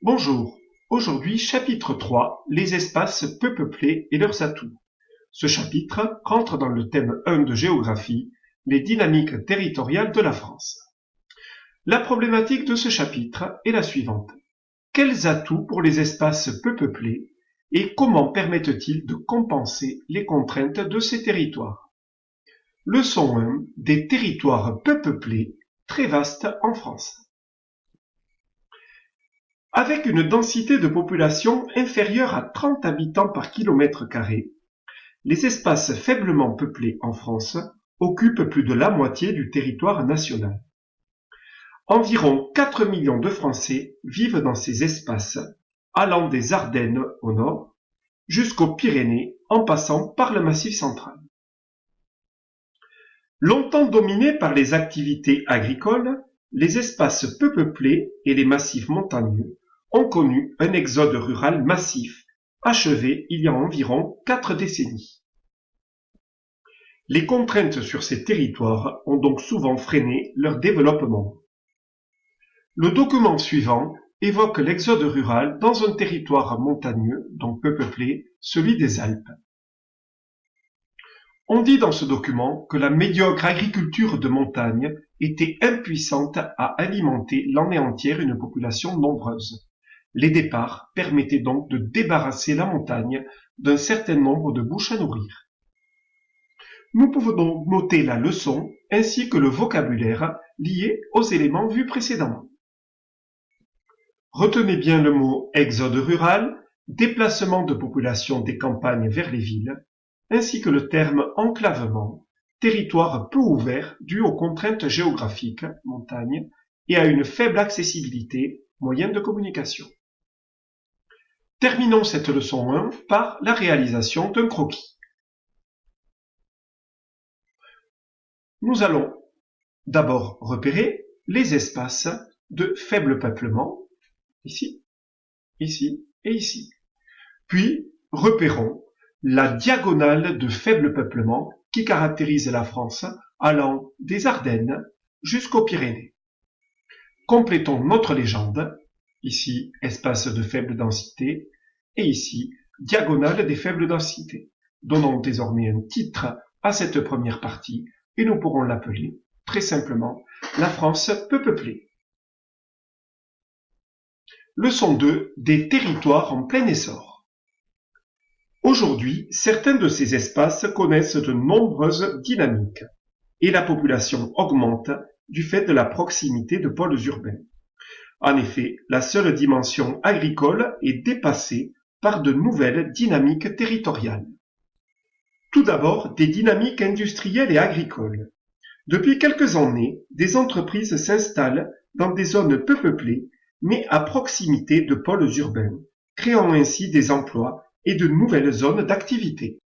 Bonjour, aujourd'hui chapitre 3, les espaces peu peuplés et leurs atouts. Ce chapitre rentre dans le thème 1 de géographie, les dynamiques territoriales de la France. La problématique de ce chapitre est la suivante. Quels atouts pour les espaces peu peuplés et comment permettent-ils de compenser les contraintes de ces territoires? Leçon 1, des territoires peu peuplés, très vastes en France. Avec une densité de population inférieure à 30 habitants par kilomètre carré, les espaces faiblement peuplés en France occupent plus de la moitié du territoire national. Environ 4 millions de Français vivent dans ces espaces, allant des Ardennes au nord jusqu'aux Pyrénées en passant par le Massif central. Longtemps dominés par les activités agricoles, les espaces peu peuplés et les massifs montagneux ont connu un exode rural massif, achevé il y a environ 4 décennies. Les contraintes sur ces territoires ont donc souvent freiné leur développement. Le document suivant évoque l'exode rural dans un territoire montagneux, donc peu peuplé, celui des Alpes. On dit dans ce document que la médiocre agriculture de montagne était impuissante à alimenter l'année entière une population nombreuse. Les départs permettaient donc de débarrasser la montagne d'un certain nombre de bouches à nourrir. Nous pouvons donc noter la leçon ainsi que le vocabulaire lié aux éléments vus précédemment. Retenez bien le mot exode rural, déplacement de population des campagnes vers les villes, ainsi que le terme enclavement, territoire peu ouvert dû aux contraintes géographiques, montagne, et à une faible accessibilité, moyens de communication. Terminons cette leçon 1 par la réalisation d'un croquis. Nous allons d'abord repérer les espaces de faible peuplement, ici, ici et ici. Puis, repérons la diagonale de faible peuplement qui caractérise la France allant des Ardennes jusqu'aux Pyrénées. Complétons notre légende, ici espace de faible densité et ici diagonale des faibles densités. Donnons désormais un titre à cette première partie et nous pourrons l'appeler très simplement la France peu peuplée. Leçon 2, des territoires en plein essor. Aujourd'hui, certains de ces espaces connaissent de nombreuses dynamiques et la population augmente du fait de la proximité de pôles urbains. En effet, la seule dimension agricole est dépassée par de nouvelles dynamiques territoriales. Tout d'abord, des dynamiques industrielles et agricoles. Depuis quelques années, des entreprises s'installent dans des zones peu peuplées, mais à proximité de pôles urbains, créant ainsi des emplois et de nouvelles zones d'activité.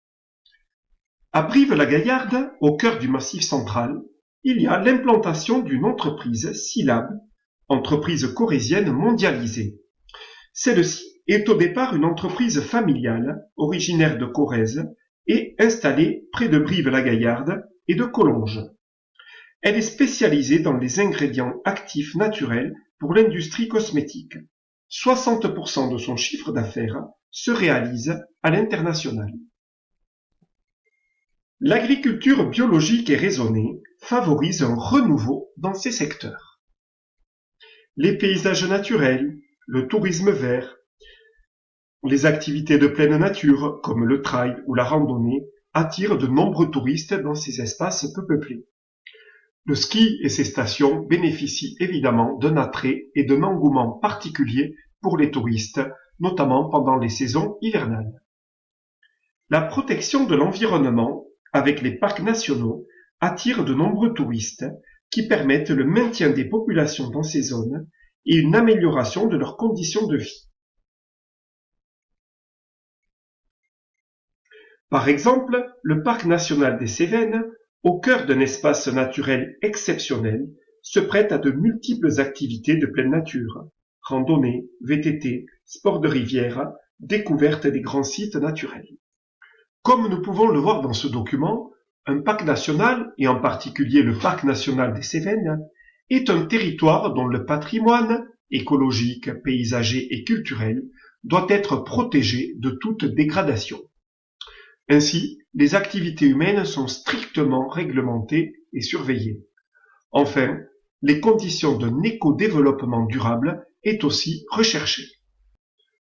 À Brive-la-Gaillarde, au cœur du Massif central, il y a l'implantation d'une entreprise Silab, entreprise corrézienne mondialisée. Celle-ci est au départ une entreprise familiale, originaire de Corrèze, et installée près de Brive-la-Gaillarde et de Collonges. Elle est spécialisée dans les ingrédients actifs naturels pour l'industrie cosmétique. 60% de son chiffre d'affaires se réalise à l'international. L'agriculture biologique et raisonnée favorise un renouveau dans ces secteurs. Les paysages naturels, le tourisme vert, les activités de pleine nature comme le trail ou la randonnée attirent de nombreux touristes dans ces espaces peu peuplés. Le ski et ses stations bénéficient évidemment d'un attrait et d'un engouement particulier pour les touristes, notamment pendant les saisons hivernales. La protection de l'environnement, avec les parcs nationaux, attire de nombreux touristes qui permettent le maintien des populations dans ces zones et une amélioration de leurs conditions de vie. Par exemple, le parc national des Cévennes, au cœur d'un espace naturel exceptionnel, se prête à de multiples activités de pleine nature, randonnée, VTT, sport de rivière, découverte des grands sites naturels. Comme nous pouvons le voir dans ce document, un parc national, et en particulier le parc national des Cévennes, est un territoire dont le patrimoine, écologique, paysager et culturel, doit être protégé de toute dégradation. Ainsi, les activités humaines sont strictement réglementées et surveillées. Enfin, les conditions d'un éco-développement durable est aussi recherchée.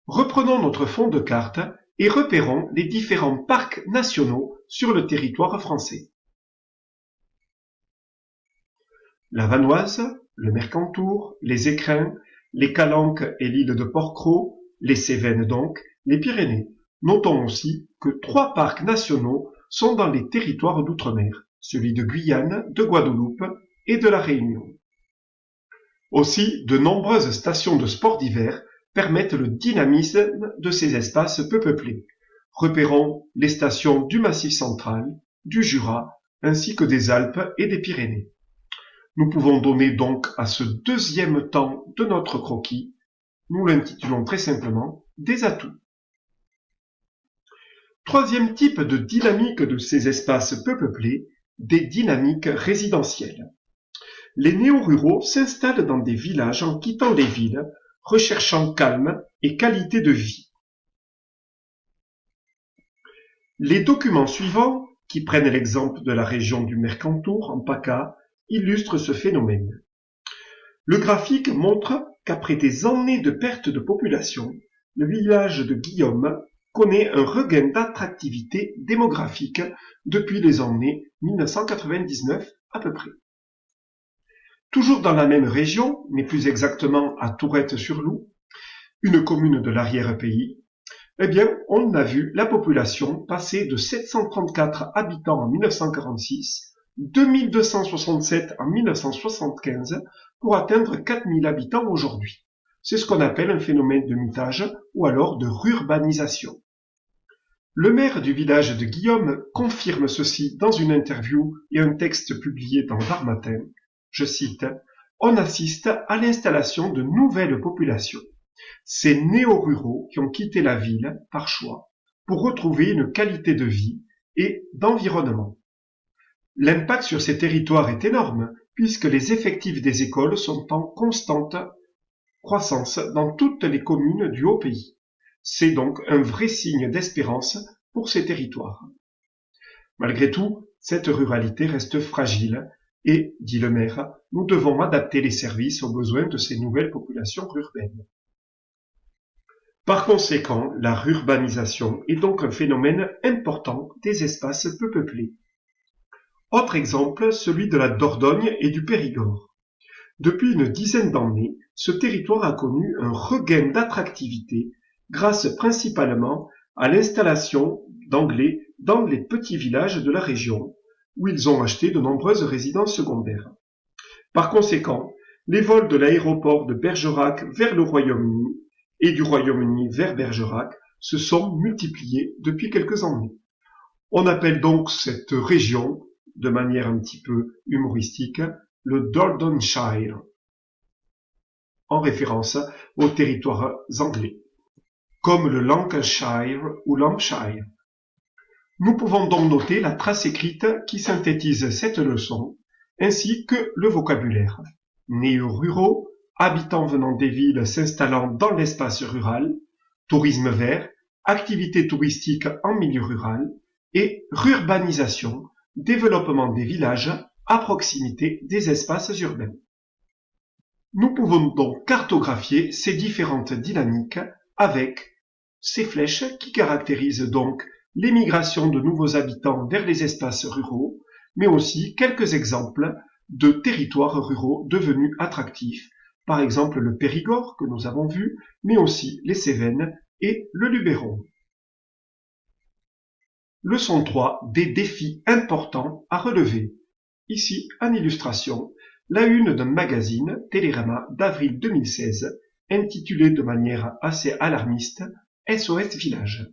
Reprenons notre fond de carte et repérons les différents parcs nationaux sur le territoire français. La Vanoise, le Mercantour, les Écrins, les Calanques et l'île de Porquerolles, les Cévennes donc, les Pyrénées. Notons aussi que 3 parcs nationaux sont dans les territoires d'outre-mer, celui de Guyane, de Guadeloupe et de la Réunion. Aussi, de nombreuses stations de sport d'hiver permettent le dynamisme de ces espaces peu peuplés. Repérons les stations du Massif central, du Jura, ainsi que des Alpes et des Pyrénées. Nous pouvons donner donc à ce deuxième temps de notre croquis, nous l'intitulons très simplement « Des atouts ». Troisième type de dynamique de ces espaces peu peuplés, des dynamiques résidentielles. Les néo-ruraux s'installent dans des villages en quittant les villes, recherchant calme et qualité de vie. Les documents suivants, qui prennent l'exemple de la région du Mercantour en PACA, illustrent ce phénomène. Le graphique montre qu'après des années de perte de population, le village de Guillaume connaît un regain d'attractivité démographique depuis les années 1999 à peu près. Toujours dans la même région, mais plus exactement à Tourrette-sur-Loup, une commune de l'arrière-pays, eh bien, on a vu la population passer de 734 habitants en 1946, 2267 en 1975, pour atteindre 4000 habitants aujourd'hui. C'est ce qu'on appelle un phénomène de mitage ou alors de rurbanisation. Le maire du village de Guillaume confirme ceci dans une interview et un texte publié dans Var Matin. Je cite, « On assiste à l'installation de nouvelles populations. Ces néo-ruraux qui ont quitté la ville, par choix, pour retrouver une qualité de vie et d'environnement. L'impact sur ces territoires est énorme, puisque les effectifs des écoles sont en constante croissance dans toutes les communes du haut pays. C'est donc un vrai signe d'espérance pour ces territoires. Malgré tout, cette ruralité reste fragile et, dit le maire, nous devons adapter les services aux besoins de ces nouvelles populations urbaines. Par conséquent, la rurbanisation est donc un phénomène important des espaces peu peuplés. Autre exemple, celui de la Dordogne et du Périgord. Depuis une dizaine d'années, ce territoire a connu un regain d'attractivité grâce principalement à l'installation d'Anglais dans les petits villages de la région, où ils ont acheté de nombreuses résidences secondaires. Par conséquent, les vols de l'aéroport de Bergerac vers le Royaume-Uni et du Royaume-Uni vers Bergerac se sont multipliés depuis quelques années. On appelle donc cette région, de manière un petit peu humoristique, le Dordogne-shire, en référence aux territoires anglais, comme le Lancashire ou Lampshire. Nous pouvons donc noter la trace écrite qui synthétise cette leçon, ainsi que le vocabulaire. Néo-ruraux, habitants venant des villes s'installant dans l'espace rural, tourisme vert, activités touristiques en milieu rural, et rurbanisation, développement des villages à proximité des espaces urbains. Nous pouvons donc cartographier ces différentes dynamiques avec ces flèches qui caractérisent donc l'émigration de nouveaux habitants vers les espaces ruraux, mais aussi quelques exemples de territoires ruraux devenus attractifs, par exemple le Périgord que nous avons vu, mais aussi les Cévennes et le Luberon. Leçon 3, des défis importants à relever. Ici, en illustration, la une d'un magazine, Télérama, d'avril 2016, intitulée de manière assez alarmiste « SOS Village ».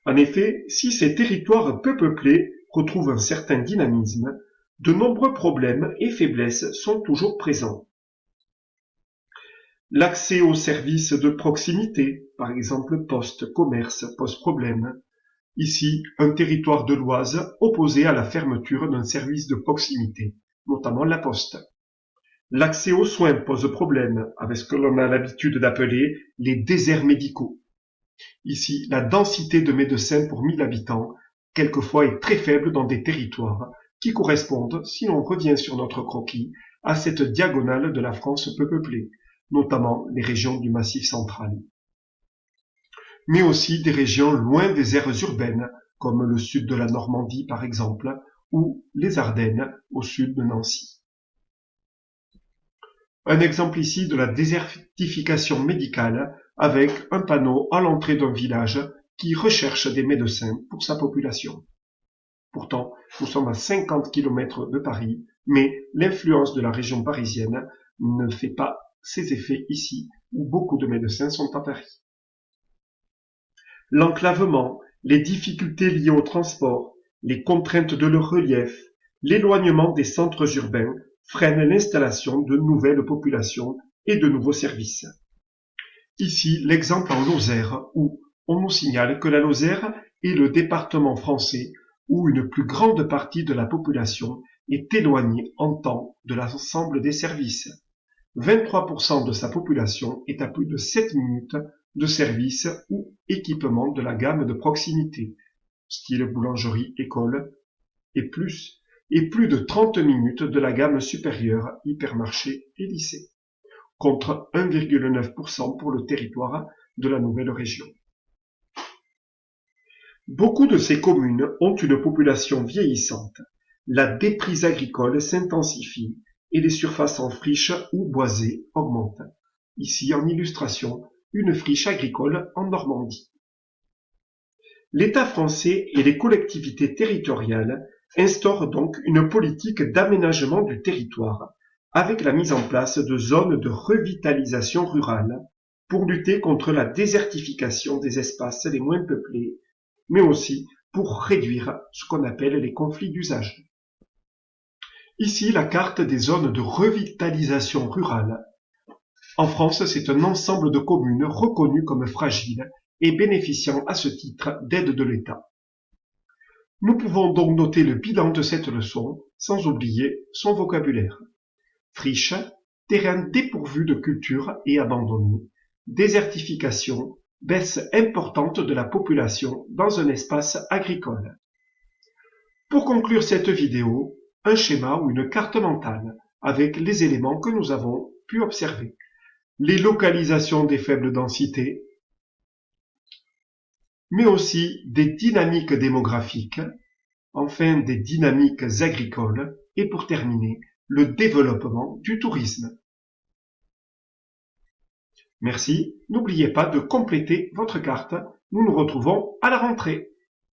En effet, si ces territoires peu peuplés retrouvent un certain dynamisme, de nombreux problèmes et faiblesses sont toujours présents. L'accès aux services de proximité, par exemple poste, commerce, pose problème. Ici, un territoire de l'Oise opposé à la fermeture d'un service de proximité, notamment la poste. L'accès aux soins pose problème avec ce que l'on a l'habitude d'appeler les déserts médicaux. Ici, la densité de médecins pour 1000 habitants, quelquefois, est très faible dans des territoires qui correspondent, si l'on revient sur notre croquis, à cette diagonale de la France peu peuplée, notamment les régions du Massif central. Mais aussi des régions loin des aires urbaines, comme le sud de la Normandie par exemple, ou les Ardennes au sud de Nancy. Un exemple ici de la désertification médicale avec un panneau à l'entrée d'un village qui recherche des médecins pour sa population. Pourtant, nous sommes à 50 km de Paris, mais l'influence de la région parisienne ne fait pas ses effets ici, où beaucoup de médecins sont à Paris. L'enclavement, les difficultés liées au transport, les contraintes de leur relief, l'éloignement des centres urbains freinent l'installation de nouvelles populations et de nouveaux services. Ici, l'exemple en Lozère, où on nous signale que la Lozère est le département français où une plus grande partie de la population est éloignée en temps de l'ensemble des services. 23% de sa population est à plus de 7 minutes de services ou équipements de la gamme de proximité, style boulangerie, école, et plus de 30 minutes de la gamme supérieure, hypermarché et lycée, contre 1,9% pour le territoire de la nouvelle région. Beaucoup de ces communes ont une population vieillissante. La déprise agricole s'intensifie et les surfaces en friche ou boisées augmentent. Ici, en illustration, une friche agricole en Normandie. L'État français et les collectivités territoriales instaurent donc une politique d'aménagement du territoire, avec la mise en place de zones de revitalisation rurale pour lutter contre la désertification des espaces les moins peuplés, mais aussi pour réduire ce qu'on appelle les conflits d'usage. Ici, la carte des zones de revitalisation rurale. En France, c'est un ensemble de communes reconnues comme fragiles et bénéficiant à ce titre d'aides de l'État. Nous pouvons donc noter le bilan de cette leçon, sans oublier son vocabulaire. Friche, terrain dépourvu de culture et abandonné, désertification, baisse importante de la population dans un espace agricole. Pour conclure cette vidéo, un schéma ou une carte mentale avec les éléments que nous avons pu observer. Les localisations des faibles densités, mais aussi des dynamiques démographiques, enfin des dynamiques agricoles, et pour terminer, le développement du tourisme. Merci, n'oubliez pas de compléter votre carte, nous nous retrouvons à la rentrée.